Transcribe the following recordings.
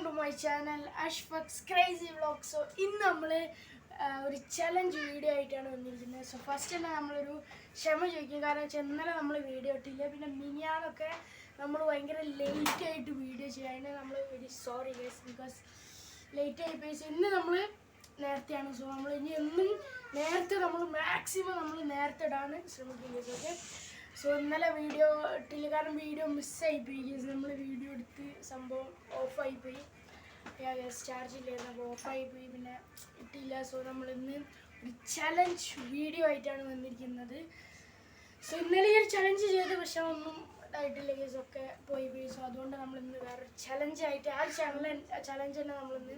Welcome to my channel Ashfaq's crazy vlog. So ഇന്ന് നമ്മൾ ഒരു ചലഞ്ച് വീഡിയോ ആയിട്ടാണ് വന്നിരിക്കുന്നത്. സോ ഫസ്റ്റ് തന്നെ നമ്മളൊരു ക്ഷമ ചോദിക്കും, കാരണം വെച്ചാൽ ഇന്നലെ നമ്മൾ വീഡിയോ ഇട്ടില്ല, പിന്നെ മിനിയാന്നൊക്കെ നമ്മൾ ഭയങ്കര ലേറ്റ് ആയിട്ട് വീഡിയോ ചെയ്യാൻ നമ്മൾ very sorry guys, because late ആയി പോയി. ഇന്ന് നമ്മൾ നേരത്തെയാണ്. സോ നമ്മൾ ഇനി എന്നും നേരത്തെ നമ്മൾ മാക്സിമം നമ്മൾ നേരത്തെ ഇടാൻ ശ്രമിക്കും ഗൈസ്. ഓക്കെ, സോ ഇന്നലെ വീഡിയോ ഇട്ടില്ല, കാരണം വീഡിയോ മിസ്സായിപ്പോയി ഗൈസ്. നമ്മൾ വീഡിയോ എടുത്ത് സംഭവം ഓഫായിപ്പോയി, ചാർജ് ഇല്ലായിരുന്നു, അപ്പോൾ ഓഫായിപ്പോയി, പിന്നെ ഇട്ടില്ല. സോ നമ്മളിന്ന് ഒരു ചലഞ്ച് വീഡിയോ ആയിട്ടാണ് വന്നിരിക്കുന്നത്. സോ ഇന്നലെ ഈ ഒരു ചലഞ്ച് ചെയ്ത് പക്ഷെ ഒന്നും ഇതായിട്ടില്ല ഗൈസ്, ഒക്കെ പോയി. സോ അതുകൊണ്ട് നമ്മളിന്ന് വേറൊരു ചലഞ്ചായിട്ട് ആ ചലഞ്ച് തന്നെ നമ്മളിന്ന്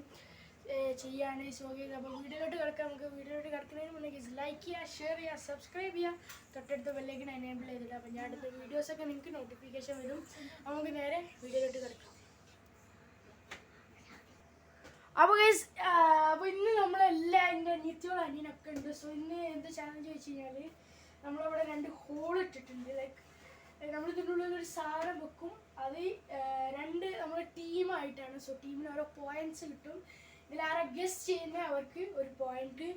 ചെയ്യാണ്. സോ ഗൈസ്, അപ്പോൾ വീഡിയോയിലോട്ട് കിടക്കാം. നമുക്ക് വീഡിയോയിലോട്ട് കിടക്കുന്നതിന് മുന്നേ ഗൈസ് ലൈക്ക് ചെയ്യുക, ഷെയർ ചെയ്യുക, സബ്സ്ക്രൈബ് ചെയ്യുക, തൊട്ടടുത്ത ബെല്ലൈക്കൺ എനേബിൾ ചെയ്തിട്ട് അപ്പോൾ ഞാൻ അടുത്ത വീഡിയോസൊക്കെ നിങ്ങൾക്ക് നോട്ടിഫിക്കേഷൻ വരും. നമുക്ക് നേരെ വീഡിയോയിലോട്ട് കിടക്കാം. അപ്പോൾ ഗൈസ്, അപ്പോൾ ഇന്ന് നമ്മളെല്ലാം എൻ്റെ അനിയത്തിയോടും അനിയനൊക്കെ ഉണ്ട്. സോ ഇന്ന് എന്ത് ചലഞ്ച് വെച്ച് കഴിഞ്ഞാൽ നമ്മളവിടെ 2 ഹോൾ ഇട്ടിട്ടുണ്ട്. ലൈക്ക് നമ്മൾ ഇതിൻ്റെ ഉള്ളിൽ ഒരു സാധനം വെക്കും, അത് 2 നമ്മൾ ടീമായിട്ടാണ്. സോ ടീമിന് ഓരോ പോയിന്റ്സ് കിട്ടും. ഇതിലാരെ ഗസ്റ്റ് ചെയ്യുന്ന അവർക്ക് ഒരു പോയിന്റ്.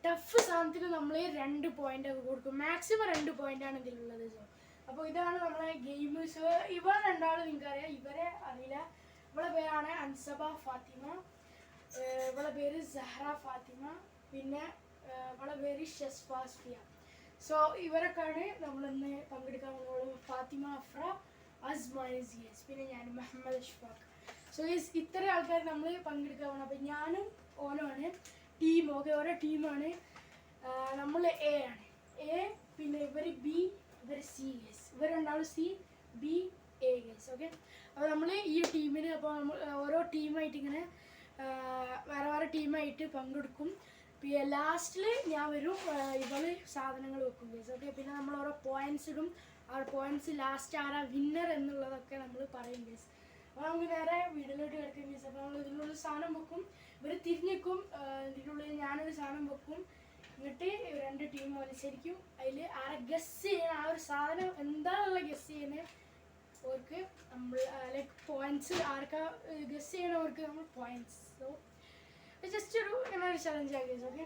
ടഫ് സാധനത്തിന് നമ്മൾ 2 പോയിന്റ് ഒക്കെ കൊടുക്കും. മാക്സിമം 2 പോയിന്റാണ് ഇതിലുള്ളത്. സോ അപ്പോൾ ഇതാണ് നമ്മളെ ഗെയിം. സോ ഇവർ രണ്ടാളും നിങ്ങൾക്കറിയാം, ഇവരെ അറിയില്ല. ഇവളെ പേരാണ് അൻസബ ഫാത്തിമ, ഇവളെ പേര് സഹ്റ ഫാത്തിമ, പിന്നെ ഇവളെ പേര് ഷസ്ഫാസ്ഫിയ. സോ ഇവരൊക്കെയാണ് നമ്മളിന്ന് പങ്കെടുക്കാൻ പോകുന്നത്. ഫാത്തിമ അഫ്ര, അസ്മാനിസ്, പിന്നെ ഞാൻ മുഹമ്മദ് അഷ്ഫാഖ്. സോ ഇത്ര ആൾക്കാർ നമ്മൾ പങ്കെടുക്കാൻ പോകണം. അപ്പം ഞാനും ഓനുമാണ് ടീം. ഓക്കെ, ഓരോ ടീമാണ്. നമ്മൾ എ ആണ്, എ, പിന്നെ ഇവർ ബി, ഇവർ സി ഗേസ്, ഇവർ രണ്ടാളും C, B, A guys. Okay, അപ്പോൾ നമ്മൾ ഈ ടീമിന്, അപ്പോൾ നമ്മൾ ഓരോ ടീമായിട്ട് ഇങ്ങനെ വേറെ വേറെ ടീമായിട്ട് പങ്കെടുക്കും. പിന്നെ ലാസ്റ്റിൽ ഞാൻ വരും, ഇവള് സാധനങ്ങൾ വെക്കും ഗേസ്. ഓക്കെ, പിന്നെ നമ്മൾ ഓരോ പോയിന്റ്സ് ഇടും. ആ പോയിന്റ്സ് ലാസ്റ്റ് ആരാ വിന്നർ എന്നുള്ളതൊക്കെ നമ്മൾ പറയും ഗേസ്. അപ്പോൾ നമുക്ക് നേരെ വീട്ടിലോട്ട് കിടക്കും ഗേസ്. അപ്പോൾ നമ്മൾ ഇതിനുള്ളിൽ സാധനം വെക്കും, ഇവർ തിരിഞ്ഞേക്കും, ഇതിനുള്ളിൽ ഞാനൊരു സാധനം വെക്കും, എന്നിട്ട് 2 ടീം മത്സരിക്കും. അതിൽ ആരെ ഗസ് ചെയ്യണം, ആ ഒരു സാധനം എന്താണെന്നുള്ള ഗസ് ചെയ്യുന്നത് അവർക്ക് നമ്മൾ ലൈക്ക് പോയിന്റ്സ്, ആർക്കാ ഗസ് ചെയ്യണവർക്ക് നമ്മൾ പോയിന്റ്സ്. സോ ജസ്റ്റ് ഒരു ഇങ്ങനെ ഒരു ചലഞ്ച് ആക്കി. ഓക്കെ,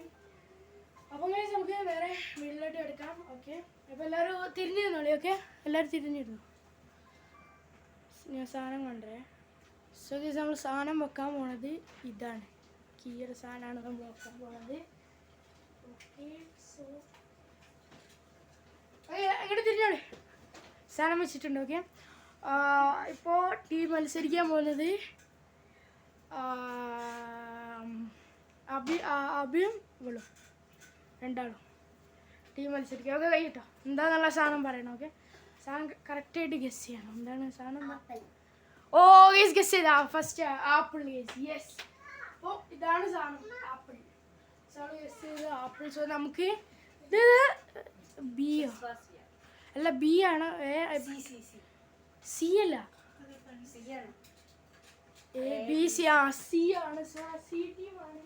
അപ്പം ഗൈസ് നമുക്ക് വേറെ വീട്ടിലോട്ട് എടുക്കാം. ഓക്കെ, അപ്പോൾ എല്ലാവരും തിരിഞ്ഞിരുന്നോളി. ഓക്കെ, എല്ലാവരും തിരിഞ്ഞിരുന്നു. ഞാൻ സാധനം കൊണ്ടുവരേ. സോ ഗൈസ്, നമ്മൾ സാധനം വെക്കാൻ പോണത് ഇതാണ്. ഈ ഒരു സാധനമാണ് നമ്മൾ വെക്കാൻ പോണത്. ഓക്കെ, സോ ഇങ്ങോട്ട് തിരിഞ്ഞോളി. സാധനം വെച്ചിട്ടുണ്ട്. ഓക്കെ, ഇപ്പോൾ ടീം മത്സരിക്കാൻ പോകുന്നത് അബിയും ഇവളും രണ്ടാളും ടീം മത്സരിക്കുക. ഓക്കെ, കഴിയട്ടോ. എന്താന്നുള്ള സാധനം പറയണം. ഓക്കെ, സാധനം കറക്റ്റായിട്ട് ഗസ് ചെയ്യണം. എന്താണ് സാധനം? ഓ ഗസ് ഗസ് ചെയ്താ ഫസ്റ്റ് ആപ്പിൾ ഗസ്. യെസ്, അപ്പോൾ ഇതാണ് സാധനം, ആപ്പിൾ. സോ ഗസ് ചെയ്ത് ആപ്പിൾ. സോ നമുക്ക് ഇത് ബിയോ അല്ല, ബി ആണ്. സി അല്ല, എ ബി സി. ആ, സി ആണ്. സി ടീമാണ്.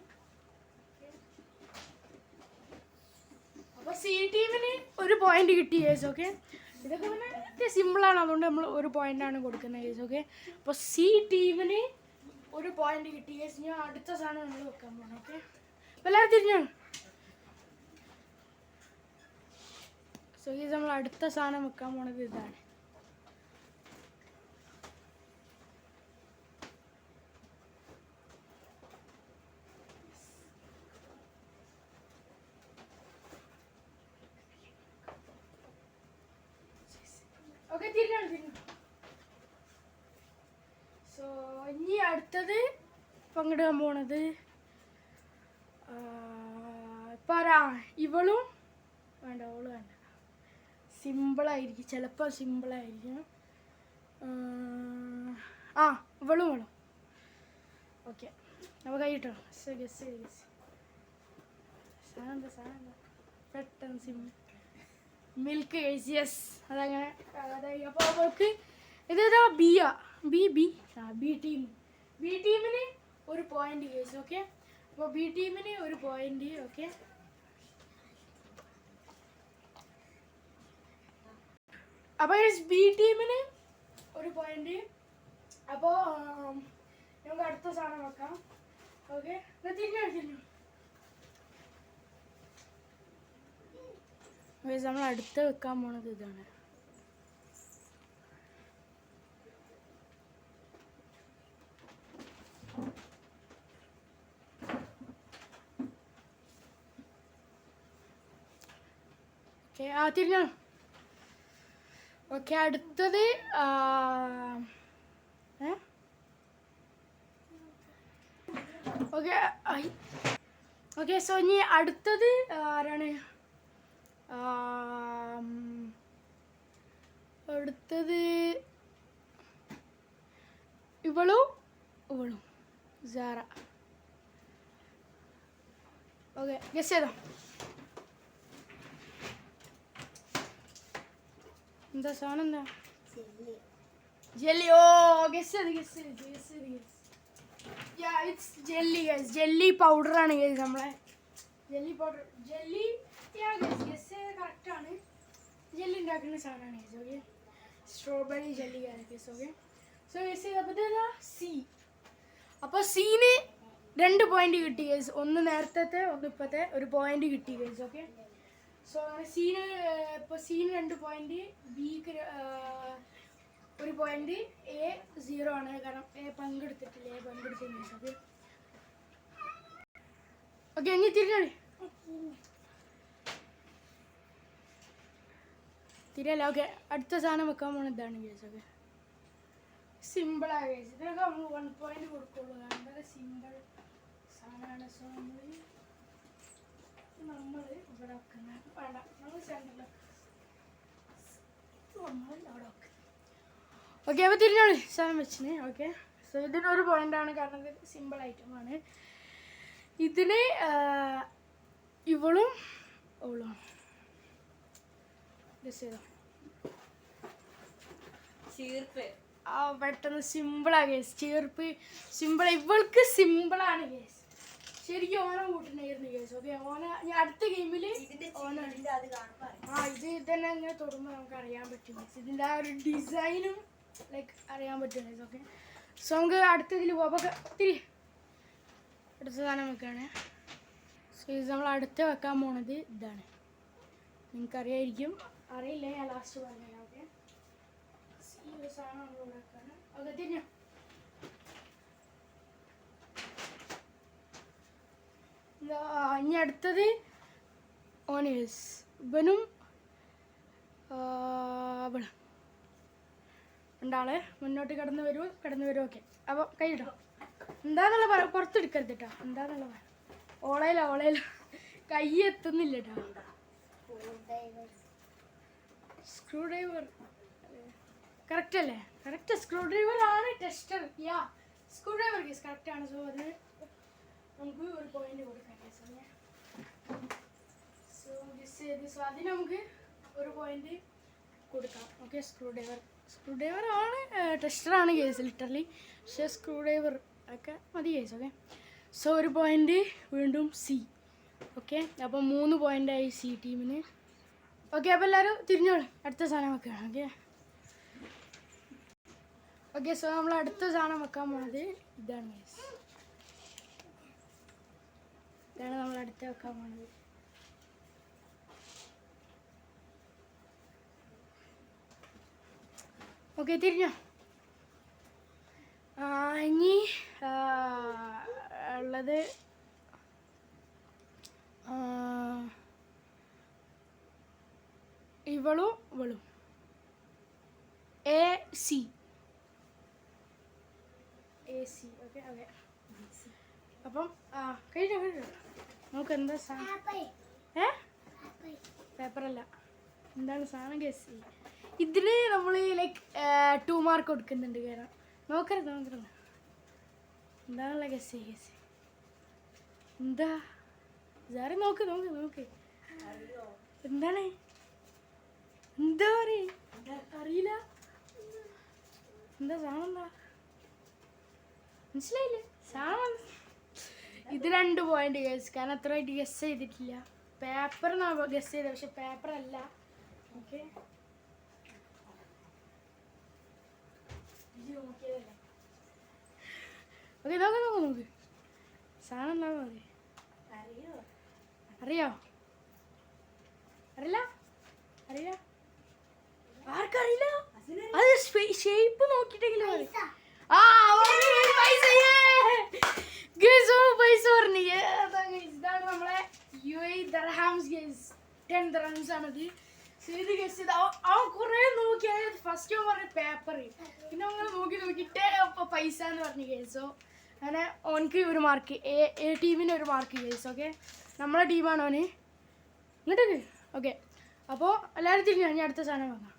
അപ്പോൾ സി ടീമിന് ഒരു പോയിന്റ് കിട്ടി ഗേസ്. ഓക്കെ, ഇതൊക്കെ പിന്നെ സിമ്പിളാണ്, അതുകൊണ്ട് നമ്മൾ ഒരു പോയിന്റാണ് കൊടുക്കുന്നത് ഗേസ്. ഓക്കെ, അപ്പോൾ സി ടീമിന് ഒരു പോയിന്റ് കിട്ടി ഗേസ്. ഞാൻ അടുത്ത സാധനം നമ്മൾ വെക്കാൻ പോകണം. ഓക്കെ, അപ്പോൾ എല്ലാവരും തിരിഞ്ഞാണ്. സോ ഗേസ്, നമ്മൾ അടുത്ത സാധനം വെക്കാൻ പോണത് ഇതാണ്. ഓക്കെ, തിരിഞ്ഞു. സോ ഇനി അടുത്തത് പങ്കിടാൻ പോണത് പറ. ഇവളും വേണ്ട, അവള് വേണ്ട. സിമ്പിളായിരിക്കും, ചിലപ്പോൾ സിമ്പിളായിരിക്കും. ആ, ഇവളും വേണം. ഓക്കെ, നമുക്ക് കഴിട്ടോ. സാധനം പെട്ടെന്ന് സിമ്പിൾ മിൽക്ക് ഗൈസ്. യെസ്, അതങ്ങനെ അതായി. അപ്പോൾ അവൾക്ക് ഇതാ ബിയാ, ബി ടീമിന് ഒരു പോയിന്റ് ഗൈസ്. ഓക്കെ, അപ്പോൾ ബി ടീമിന് ഒരു പോയിന്റ്. ഓക്കെ, അപ്പോൾ ബി ടീമിന് ഒരു പോയിന്റ്. അപ്പോൾ നമുക്ക് അടുത്ത സാധനം വെക്കാം. ഓക്കെ, തിരിഞ്ഞു. നമ്മൾ അടുത്ത് വെക്കാൻ പോണത് ഇതാണ്. ഓക്കെ, തിരിഞ്ഞോ. ഓക്കെ, അടുത്തത് ഓക്കെ ഓക്കെ. സോ ഇനി അടുത്തത് ആരാണ്? അടുത്തത് ഇവളും സാറ. ഓക്കെ, ഗസ് ചെയ്തോ. എന്താ സാധനം? എന്താ? ജെല്ലി. ഓ, ഗസ് ചെയ്ത്. It's jelly guys. ജെല്ലി പൗഡറാണ് ഗൈസ്. നമ്മളെ ജെല്ലി പൗഡർ. ജെല്ലി ഗസ് ചെയ്ത് കറക്റ്റാണ്. ജെല്ലി ഉണ്ടാക്കുന്ന സാധനമാണ് guys. Okay, strawberry jelly guys. Okay, so guess ചെയ്തപ്പോൾ സി. അപ്പോൾ സീന് 2 പോയിന്റ് കിട്ടി ഗൈസ്. ഒന്ന് നേരത്തെ ഒന്ന് ഇപ്പോഴത്തെ ഒരു പോയിന്റ് കിട്ടി ഗൈസ്. ഓക്കെ, സോ സീന് ഇപ്പോൾ സീന് 2 പോയിന്റ്, ബിക്ക് 1 പോയിന്റ്, എ 0 ആണ്. കാരണം എ പങ്കെടുത്തിട്ടില്ല. ഓക്കെ, ഇനി തിരിഞ്ഞോളി. തിരിയല്ല. ഓക്കെ, അടുത്ത സാധനം വെക്കാൻ പോകുന്നത് ഇതാണ് ഗൈസ്. ഓക്കെ, സിമ്പിളാണ് ഗൈസ്. ഇതിനൊക്കെ നമ്മൾ 1 പോയിന്റ് കൊടുക്കുള്ളൂ. കാരണം സിമ്പിൾ സാധനമാണ്. സോ നമ്മൾ ഇവിടെ വെക്കുന്ന വേണ്ട, നമ്മൾ സെൻറ്ററിൽ നമ്മൾ അവിടെ വെക്കുന്നത്. ഓക്കെ, അപ്പോൾ തിരിഞ്ഞോളി. സാധനം വെച്ചിന്. ഓക്കെ, സോ ഇതിനൊരു പോയിൻ്റാണ്. കാരണം ഇത് സിമ്പിൾ ഐറ്റമാണ്. ഇതിന് ഇവളും പെട്ടെന്ന് സിമ്പിളാണ് കേസ്. ചീർപ്പ് സിമ്പിൾ. ഇവൾക്ക് സിമ്പിളാണ് കേസ്. ശരിക്കും ഓണം കൂട്ടുന്നായിരുന്നു കേസ്. ഓക്കെ, ഞാൻ അടുത്ത ഗെയിമിൽ ഓനാണ്. ഇത് തന്നെ ഇങ്ങനെ തൊടുമ്പോൾ നമുക്ക് അറിയാൻ പറ്റും കേസ്. ഇതിൻ്റെ ആ ഒരു ഡിസൈനും ലൈക്ക് അറിയാൻ പറ്റും കേസ്. ഓക്കെ, സോ നമുക്ക് അടുത്തതിൽ പോകാം. ഒത്തിരി അടുത്ത സാധനം വെക്കുകയാണ്. സോ ഇത് നമ്മൾ അടുത്ത് വെക്കാൻ പോണത് ഇതാണ്. നിങ്ങൾക്കറിയായിരിക്കും. അറിയില്ല, ഞാൻ ലാസ്റ്റ് പറഞ്ഞുതരാം. ഓക്കെ, ഈ ഒരു സാധനം നമ്മൾ ഇവിടെ വെക്കാണ്. ഓക്കെ, തിരിഞ്ഞോ. ഇനി അടുത്തത് ഓനേഴ്സ്. ഇവനും രണ്ടാളെ മുന്നോട്ട് കടന്നു വരും. ഓക്കെ, അപ്പോൾ കൈയിട്ടോ. എന്താന്നുള്ള പുറത്തെടുക്കരുത് കേട്ടോ. എന്താന്നുള്ള ഓളയില കൈ എത്തുന്നില്ല കേട്ടോ. സ്ക്രൂ ഡ്രൈവർ കറക്റ്റ് അല്ലേ? കറക്റ്റ് സ്ക്രൂ ഡ്രൈവർ ആണ്. ടെസ്റ്റർ. സ്ക്രൂ ഡ്രൈവർ കേസ് കറക്റ്റാണ്. സോ അതിന് നമുക്ക് 1 പോയിന്റ് കൊടുക്കാം കേസ്. സോ അതിന് നമുക്ക് 1 പോയിന്റ് കൊടുക്കാം. ഓക്കെ, സ്ക്രൂ ഡ്രൈവർ ആണ്. ടെസ്റ്ററാണ് കേസ് ലിറ്ററലി. പക്ഷേ സ്ക്രൂ ഡ്രൈവർ ഒക്കെ മതി കേസ്. ഓക്കെ, സോ 1 പോയിന്റ് വീണ്ടും സി. ഓക്കെ, അപ്പോൾ 3 പോയിൻ്റായി സി ടീമിന്. ഓക്കെ, അപ്പോൾ എല്ലാവരും തിരിഞ്ഞോളൂ. അടുത്ത സാധനം വെക്കുകയാണ്. ഓക്കെ, സോ നമ്മൾ അടുത്ത സാധനം വെക്കാൻ പോണത് ഇതാണ് കേസ്. ഇതാണ് നമ്മൾ അടുത്ത് വെക്കാൻ പോണത്. ഓക്കെ, തിരിഞ്ഞോ. ഇനി ഉള്ളത് ഇവളും എ സി. ഓക്കെ, അപ്പം കഴിഞ്ഞോ. നമുക്ക് എന്താ സാധനം? പേപ്പറല്ല, എന്താണ് സാധനം ഗസ്. ഇതിന് നമ്മൾ ലൈക്ക് 2 മാർക്ക് കൊടുക്കുന്നുണ്ട്. കാരണം നോക്കരുത്. എന്താണുള്ള ഗസ്. എന്താ സാറി? നോക്ക്. എന്താണ്? എന്താ അറിയില്ല. എന്താ സാധനം? എന്താ മനസ്സിലായില്ലേ? സാധനം ഇത് 2 പോയിന്റ് ഗസ്. കാരണം അത്രയായിട്ട് ഗസ് ചെയ്തിട്ടില്ല. പേപ്പറിനാണ് ഗസ് ചെയ്തത്, പക്ഷെ പേപ്പറല്ല. ഓക്കെ, ഓക്കെ നോക്ക് സാധനം എന്താ മതി. അറിയോ? അറിയില്ല ആർക്കറിയില്ല? അത് ഷേപ്പ് നോക്കിട്ടെങ്കിലും മതി. പൈസ പറഞ്ഞു. ഇതാണ് നമ്മളെ UAE ദിർഹംസ് ഗൈസ്. 10 ദിർഹംസ് ആണത്. ഇത് ഗസ് ചെയ്ത് അവൻ കുറെ നോക്കിയാൽ ഫസ്റ്റ് അവൻ പറഞ്ഞ പേപ്പർ, പിന്നെ അങ്ങനെ നോക്കിയിട്ട് പൈസ എന്ന് പറഞ്ഞു കേസോ. അങ്ങനെ ഓനക്ക് ഒരു മാർക്ക്, എ ടീമിന് ഒരു മാർക്ക് കേസ്. ഓക്കെ, നമ്മളെ ടീമാണ് അവന്. ഇങ്ങോട്ടേക്ക്. ഓക്കെ, അപ്പോൾ എല്ലാവരും തിരിഞ്ഞു. ഞാൻ അടുത്ത സാധനം വെക്കാം.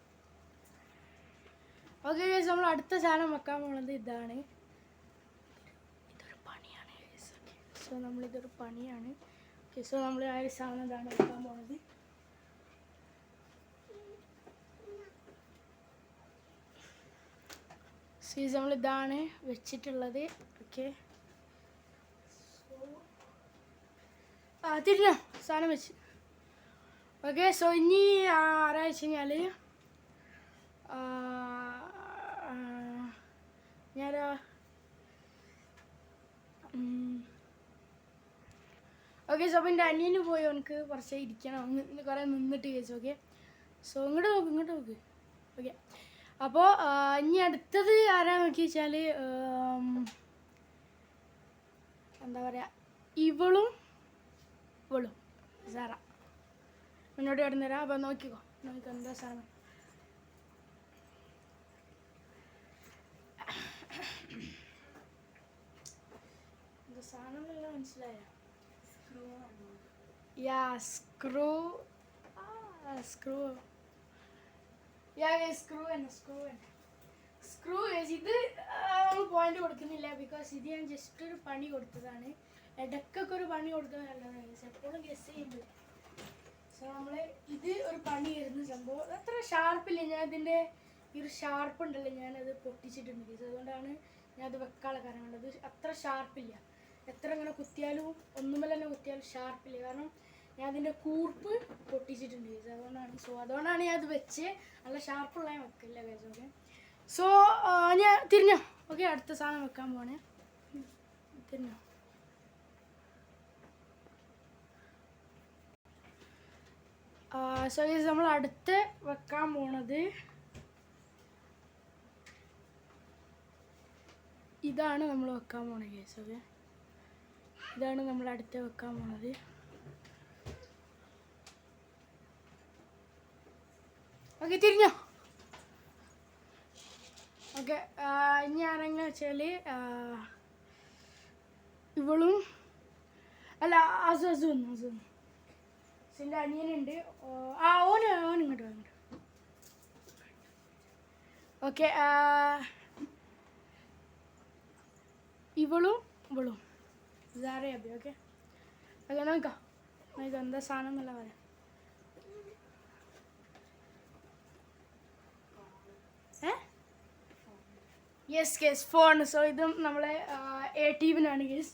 ഓക്കെ കേസ്, നമ്മൾ അടുത്ത സാധനം വെക്കാൻ പോകുന്നത് ഇതാണ്. ഇതൊരു പണിയാണ് കേസ്. ഓക്കെ, സോ നമ്മളിതൊരു പണിയാണ്. ഓക്കെ, സോ നമ്മൾ ആ ഒരു സാധനം ഇതാണ് വെക്കാൻ പോകുന്നത്. സീസ് നമ്മളിതാണ് വെച്ചിട്ടുള്ളത്. ഓക്കെ, തിരിഞ്ഞോ സാധനം വെച്ച്. ഓക്കെ, സോ ഇനി ആരാ വെച്ച് കഴിഞ്ഞാൽ ഞാനാ ഓക്കെ. സോ അപ്പം എൻ്റെ അനിയന് പോയി അവനക്ക് കുറച്ച് ഇരിക്കണം, കുറേ നിന്നിട്ട് കേസ്. ഓക്കെ, സോ ഇങ്ങോട്ട് നോക്ക്. ഓക്കെ, അപ്പോൾ ഇനി അടുത്തത് ആരാ നോക്കി വെച്ചാൽ എന്താ പറയുക, ഇവളും സാറ മുന്നോട്ട് കിടന്നു തരാം. അപ്പോൾ നോക്കിക്കോ എന്താ സാധനം. എന്താ സാധനം എല്ലാം മനസ്സിലായോ? സ്ക്രൂ. ഇത് പോയിന്റ് കൊടുക്കുന്നില്ല, ബിക്കോസ് ഇത് ഞാൻ ജസ്റ്റ് ഒരു പണി കൊടുത്തതാണ്. ഇടയ്ക്കൊക്കെ ഒരു പണി കൊടുക്കുന്നത് നല്ലതാണ് എപ്പോഴും ഗസ് ചെയ്യുമ്പോൾ. സോ നമ്മൾ ഇത് ഒരു പണി വരുന്ന സംഭവം അത്ര ഷാർപ്പില്ല. ഞാൻ ഇതിൻ്റെ ഈ ഒരു ഷാർപ്പ് ഉണ്ടല്ലോ, ഞാനത് പൊട്ടിച്ചിട്ടുണ്ട്. അതുകൊണ്ടാണ് ഞാനത് വെക്കാനുള്ള കാരണം. അത് അത്ര ഷാർപ്പില്ല. എത്ര ഇങ്ങനെ കുത്തിയാലും ഒന്നുമല്ല തന്നെ കുത്തിയാലും ഷാർപ്പില്ല. കാരണം ഞാൻ അതിൻ്റെ കൂർപ്പ് പൊട്ടിച്ചിട്ടുണ്ട് കേസ്. അതുകൊണ്ടാണ് ഞാൻ അത് വെച്ച് നല്ല ഷാർപ്പുള്ള ഞാൻ വെക്കില്ല കേസ്. ഓക്കെ, സോ ഞാൻ തിരിഞ്ഞോ. ഓക്കെ, അടുത്ത സാധനം വെക്കാൻ പോണേ. തിരിഞ്ഞോ. സോ കേസ്, നമ്മൾ അടുത്ത് വെക്കാൻ പോണത് ഇതാണ്. നമ്മൾ വെക്കാൻ പോണ കേസ്. ഓക്കെ, ഇതാണ് നമ്മൾ അടുത്ത് വെക്കാൻ പോണത്. ഓക്കെ, തിരിഞ്ഞോ. ഓക്കെ, ഇനി ആരെങ്കിലും വെച്ചാൽ ഇവളും അല്ല അസുൻ്റെ അനിയനുണ്ട്. ഓന് ഇങ്ങോട്ട് വന്നിട്ട്. ഓക്കെ, ഇവളും സാറേ അബി. ഓക്കെ, നോക്കാം എന്താ സാധനം എന്നല്ല പറയാം. Yes case, phone. സോ ഇതും നമ്മളെ എ ടീമിനാണ് കേസ്.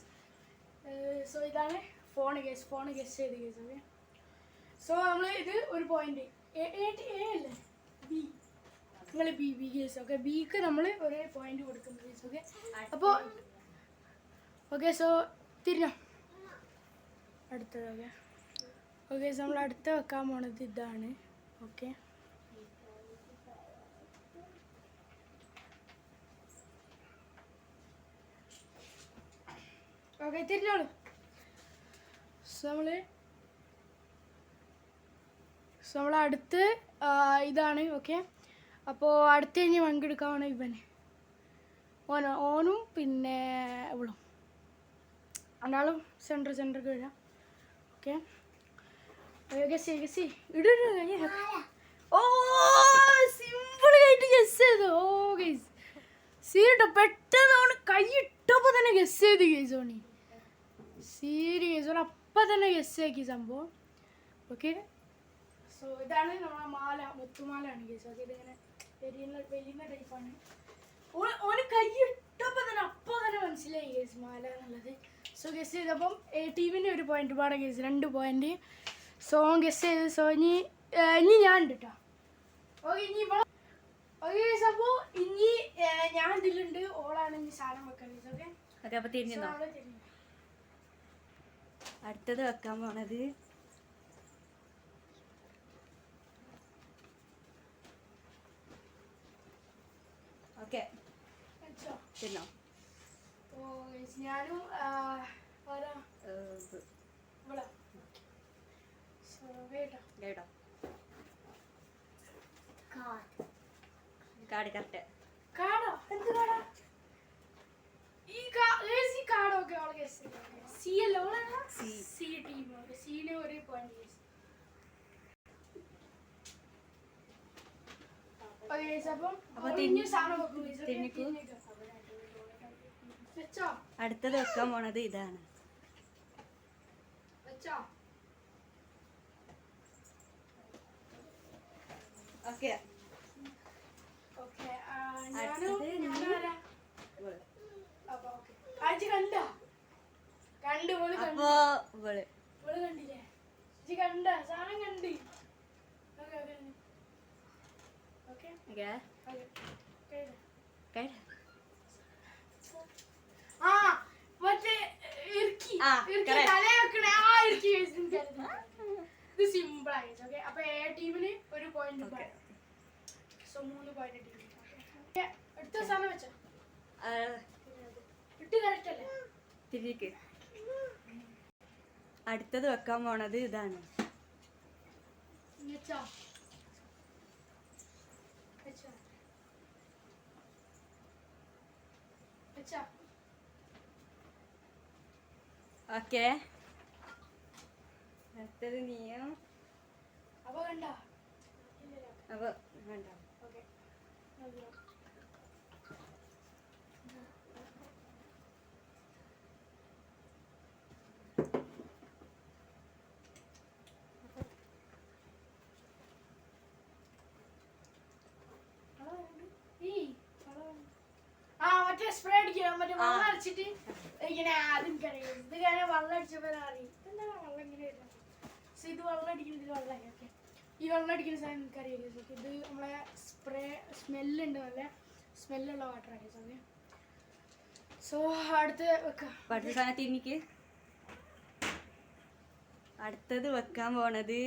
സോ ഇതാണ് ഫോൺ കേസ് ചെയ്ത് കേസ്. ഓക്കെ, സോ നമ്മൾ ഇത് ഒരു പോയിന്റ് എ അല്ലേ ബി, നിങ്ങൾ ബി കേസ്. ഓക്കെ, ബിക്ക് നമ്മൾ ഒരു പോയിന്റ് കൊടുക്കുന്നത് കേസ്. ഓക്കെ, അപ്പോൾ ഓക്കെ, സോ തിരിഞ്ഞോ അടുത്തത്. ഓക്കെ, സോ നമ്മൾ അടുത്ത വെക്കാൻ പോണത് ഇതാണ്. Okay, okay, തിരിഞ്ഞോളൂ. സോ നമ്മൾ അടുത്ത് ഇതാണ്. ഓക്കെ, അപ്പോൾ അടുത്ത് കഴിഞ്ഞ് പങ്കെടുക്കാനാണ് ഇവന്. ഓനും പിന്നെ ഇവളും രണ്ടാളും സെൻറ്റർക്ക് വരാം. ഓക്കെ, ഗസ് ഓ സിമ്പിളായിട്ട് ഗസ് ചെയ്തു. ഓ ഗൈസ്, സീരിട്ടോ പെട്ടെന്ന് അവന് കൈയിട്ടപ്പോൾ തന്നെ ഗസ് ചെയ്ത് കേസ്. ഓണി സീരിയസ് ഓൺ അപ്പം തന്നെ ഗസ് ആക്കി സംഭവം. ഓക്കെ, സോ ഇതാണ് നമ്മളെ മാല, മുത്തുമാലയാണ് കേസ്. ഓക്കെ, ഇതിങ്ങനെ വലിയ ടൈപ്പാണ്. ഓന് കൈയിട്ടപ്പോൾ തന്നെ അപ്പോൾ തന്നെ മനസ്സിലായി കേസ് മാല എന്നുള്ളത്. സോ ഗസ് ചെയ്തപ്പം എ ടീമിൻ്റെ ഒരു പോയിന്റ് പാടാൻ കേസ്, 2 പോയിന്റ്. സോ ഗസ് ചെയ്ത്. സോ ഇനി ഞാൻ ഉണ്ട് കേട്ടോ. ഓക്കെ, ഇനി ഓക്കെ, അപ്പോൾ ഇനി ഞാൻ ഇതിലുണ്ട്. ഓളാണ് ഇനി സാധനം വെക്കാൻ കേസ്. ഓക്കെ, ഓക്കെ, അപ്പൊ തിരിഞ്ഞോ. അടുത്തത് വെക്കാൻ പോണത് ഓക്കെ തിന്നോ. ഞാനും കേട്ടോ കാട് കറക്റ്റ്. കാടോ? എന്ത് കാടാ? ഈ കാടൊക്കെ അവളെ സി അല്ലേ? C team. സീന് ഒരു പോയിന്റ്. അടുത്തത് വെക്കാൻ പോണത് ഇതാണ്. ഓക്കെ കണ്ടില്ലേ? കണ്ട സാധനം കണ്ട്. ഇത് സിമ്പിൾ ആയിട്ട്. ഓക്കെ, അപ്പൊ എ ടീമിന് ഒരു പോയിന്റ്. സോ 3 പോയിന്റ് ടീമിന്. അടുത്ത സാധനം വെച്ചോ. ഇട്ട് കറക്റ്റ് അല്ലേ? തിരിക്ക്. അടുത്തത് വെക്കാൻ പോണത് ഇതാണ്. ഓക്കെ, അടുത്തത് നീയും. അപ്പൊ കണ്ട അപ്പൊ വേണ്ട. മറ്റേ സ്പ്രേ അടിക്കണം. മറ്റേ വെള്ളം അടിച്ചിട്ട് ഇങ്ങനെ ആദ്യം കറിയും. ഇത് കഴിഞ്ഞാൽ വെള്ളം അടിച്ചപ്പോ അറിയും എന്താണ് വെള്ളം ഇങ്ങനെ വരുന്നത്. ഇത് വെള്ളം അടിക്കുന്നത്. ഇത് വെള്ളമായി. ഓക്കെ, ഈ വെള്ളം അടിക്കുന്ന സാധനം എനിക്കറിയില്ല. ഇത് നമ്മളെ സ്പ്രേ സ്മെല്ലുണ്ട്. നല്ല സ്മെല്ലുള്ള വാട്ടർ ആയി. ഓക്കെ, സോ അടുത്ത് വെക്കാം. തിരിക്ക്. അടുത്തത് വെക്കാൻ പോണത്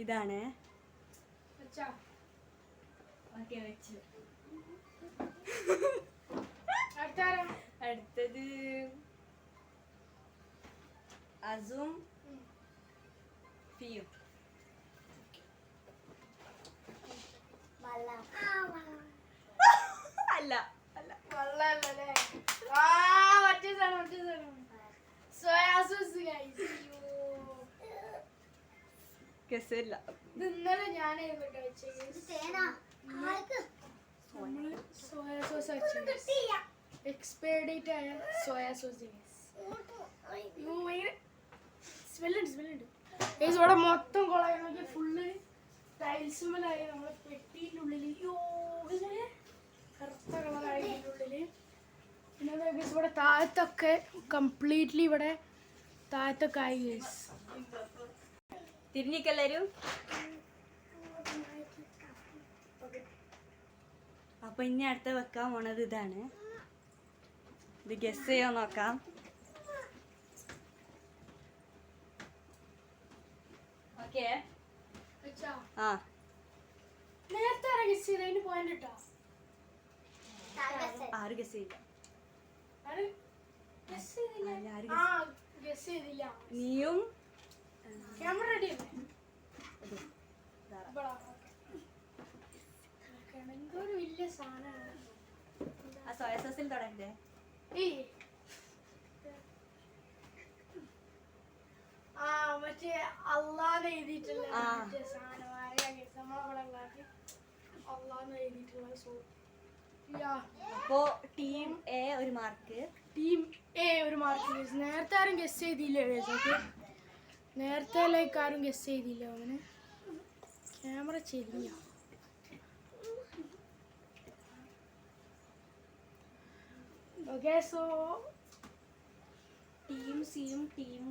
ഇതാണ്. അടുത്തത് അസും ഫിയും. അല്ല അല്ല വെള്ളല്ലേ? മറ്റേ സാധനം സോയാ സോസ്. കെസില്ല. ഇത് ഇന്നലെ ഞാനായിരുന്നു വെച്ചത്. സോയാ സോസ് എക്സ്പയർ ഡേറ്റ് ആയ സോയാ സോസ്. സ്മെല്ലുണ്ട്. ഇവിടെ മൊത്തം കൊളായി നോക്കി. ഫുള്ള് ടൈൽസുമലായി. നമ്മളെ പെട്ടിൻ്റെ ഉള്ളില് കറുത്ത കളറായി ഇതിൻ്റെ ഉള്ളില്. പിന്നെ ഇവിടെ താഴത്തൊക്കെ കംപ്ലീറ്റ്ലി ഇവിടെ താഴത്തൊക്കെ ആയി. തിരിഞ്ഞിക്കെല്ലാരും. അപ്പൊ ഇനി അടുത്ത വെക്കാൻ പോണത് ഇതാണ്. ഇത് ഗസ് ചെയ്യാൻ നോക്കാം. ഓക്കെ, നേരത്തെ ഗസ് ചെയ്തതിന് പോയിന്റ് ഇട്ടോ. ആരും ഗസ് ചെയ്യില്ല. നീയും ക്യാമറ റെഡി എന്തൊരു വലിയ സാധനമാണ്. ആ സോയ സോസിൽ തുടങ്ങണ്ടേ? മറ്റേ അള്ളാന്ന് എഴുതിയിട്ടുള്ള സാധനം. നമ്മളവിടെ അള്ളാന്ന് എഴുതിയിട്ടുള്ള. അപ്പോ ടീം എ ഒരു മാർക്ക്. ടീം എ ഒരു മാർക്ക്. നേരത്തെ ആരും ഗസ് ചെയ്തില്ല. നേരത്തെ ലൈക്ക് ആരും ഗസ് ചെയ്തില്ല. അങ്ങനെ ക്യാമറ ചെയ്തില്ല. ഓക്കെ, സോ ടീം സിയും ടീം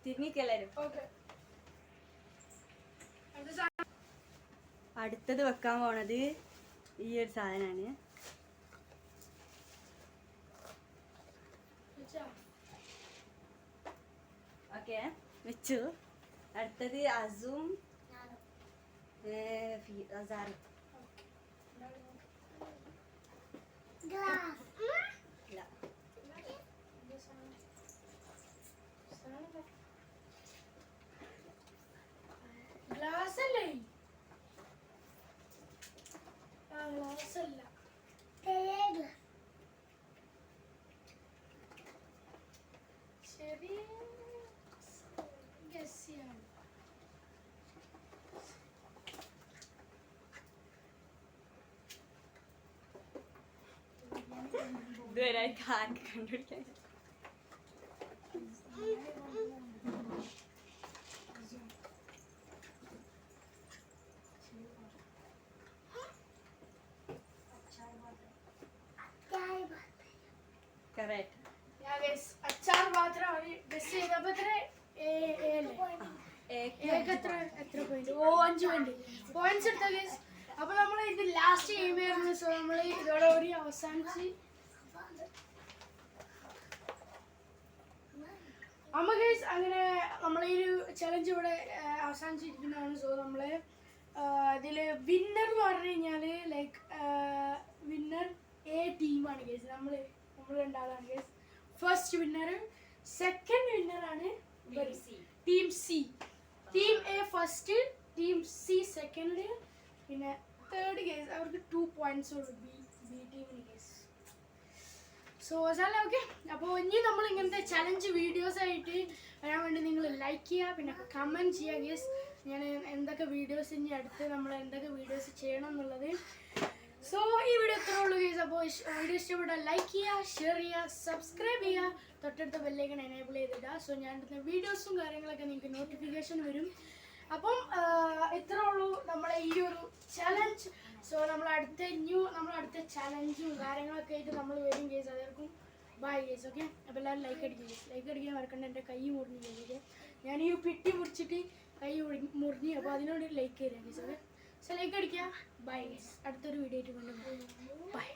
തിരിഞ്ഞിക്കെല്ലാരും. അടുത്തത് വെക്കാൻ പോണത് ഈ ഒരു സാധനമാണ്. ജയിച്ചു. അടുത്തത് അസും അസാറും. ഇല്ല. ഗ്ലാസ് അല്ലേ? ആ ഗ്ലാസ് അല്ല. ശരി ഗസ് ചെയ്യാണ്. ഇതുവരെ ആർക്ക് കണ്ടുപിടിക്കാൻ കറക്റ്റ്. അച്ചാർ പാത്രമാണ് ഗസ് ചെയ്തപ്പോ എത്ര പോയിന്റ്? ഓ 5 പോയിന്റ് പോയിന്റ്സ് എടുത്ത ഗസ്. അപ്പൊ നമ്മൾ ഇത് ലാസ്റ്റ് ഗെയിം ആയിരുന്നു. സോ നമ്മൾ ഇതോടെ ഒരു അവസാനിച്ച് അമ്മ ഗൈസ് അങ്ങനെ നമ്മളെ ഈ ഒരു ചലഞ്ച് ഇവിടെ അവസാനിച്ചിരിക്കുന്നതാണ്. സോ നമ്മള് ഇതില് വിന്നർ എന്ന് പറഞ്ഞു കഴിഞ്ഞാല് ലൈക്ക് വിന്നർ എ ടീമാണ് ഗൈസ്. നമ്മൾ രണ്ടാളാണ് ഗൈസ്. ഫസ്റ്റ് വിന്നർ, സെക്കൻഡ് വിന്നറാണ് team C. Team A first, team C second, പിന്നെ തേർഡ് ഗൈസ് അവർക്ക് 2 പോയിന്റ്സ് ഉള്ളൂ ബി ടീമിന് ഗൈസ്. സോ അതല്ല ഓക്കെ. അപ്പോൾ ഇനി നമ്മൾ ഇങ്ങനത്തെ ചലഞ്ച് വീഡിയോസ് ആയിട്ട് വരാൻ വേണ്ടി നിങ്ങൾ ലൈക്ക് ചെയ്യുക, പിന്നെ കമൻറ്റ് ചെയ്യുക ഗൈസ്. ഞാൻ എന്തൊക്കെ വീഡിയോസ് ഇനി അടുത്ത് നമ്മൾ എന്തൊക്കെ വീഡിയോസ് ചെയ്യണം എന്നുള്ളത്. സോ ഈ വീഡിയോ ഇത്രേ ഉള്ളൂ ഗൈസ്. അപ്പോൾ വീഡിയോ ഇഷ്ടപ്പെട്ടാൽ ലൈക്ക് ചെയ്യുക, ഷെയർ ചെയ്യുക, സബ്സ്ക്രൈബ് ചെയ്യുക, തൊട്ടടുത്ത ബെല്ലൈക്കൺ എനേബിൾ ചെയ്തിടുക. സോ ഞാൻ എടുത്ത വീഡിയോസും കാര്യങ്ങളൊക്കെ നിങ്ങൾക്ക് നോട്ടിഫിക്കേഷൻ വരും. അപ്പം ഇത്രേ ഉള്ളൂ നമ്മളെ ഈ ഒരു ചലഞ്ച്. സോ നമ്മൾ അടുത്ത ചലഞ്ചും കാര്യങ്ങളൊക്കെ ആയിട്ട് നമ്മൾ വരും ഗൈസ്. അതായിരിക്കും ബൈ ഗൈസ്. ഓക്കെ. അപ്പോൾ എല്ലാവരും ലൈക്ക് അടിക്കാൻ മറക്കണ്ട. എൻ്റെ കൈ മുറിഞ്ഞു ഗൈസ്. ഞാൻ ഈ പെട്ടി മുറിച്ചിട്ട് കൈ മുറിഞ്ഞു. അപ്പോൾ അതിനോട് ലൈക്ക് തരാം ഗൈസ്. ഓക്കെ. സോ ലൈക്ക് അടിക്കുക. Bye guys. അടുത്തൊരു വീഡിയോ ആയിട്ട് കൊണ്ടുവരാം. ബൈ.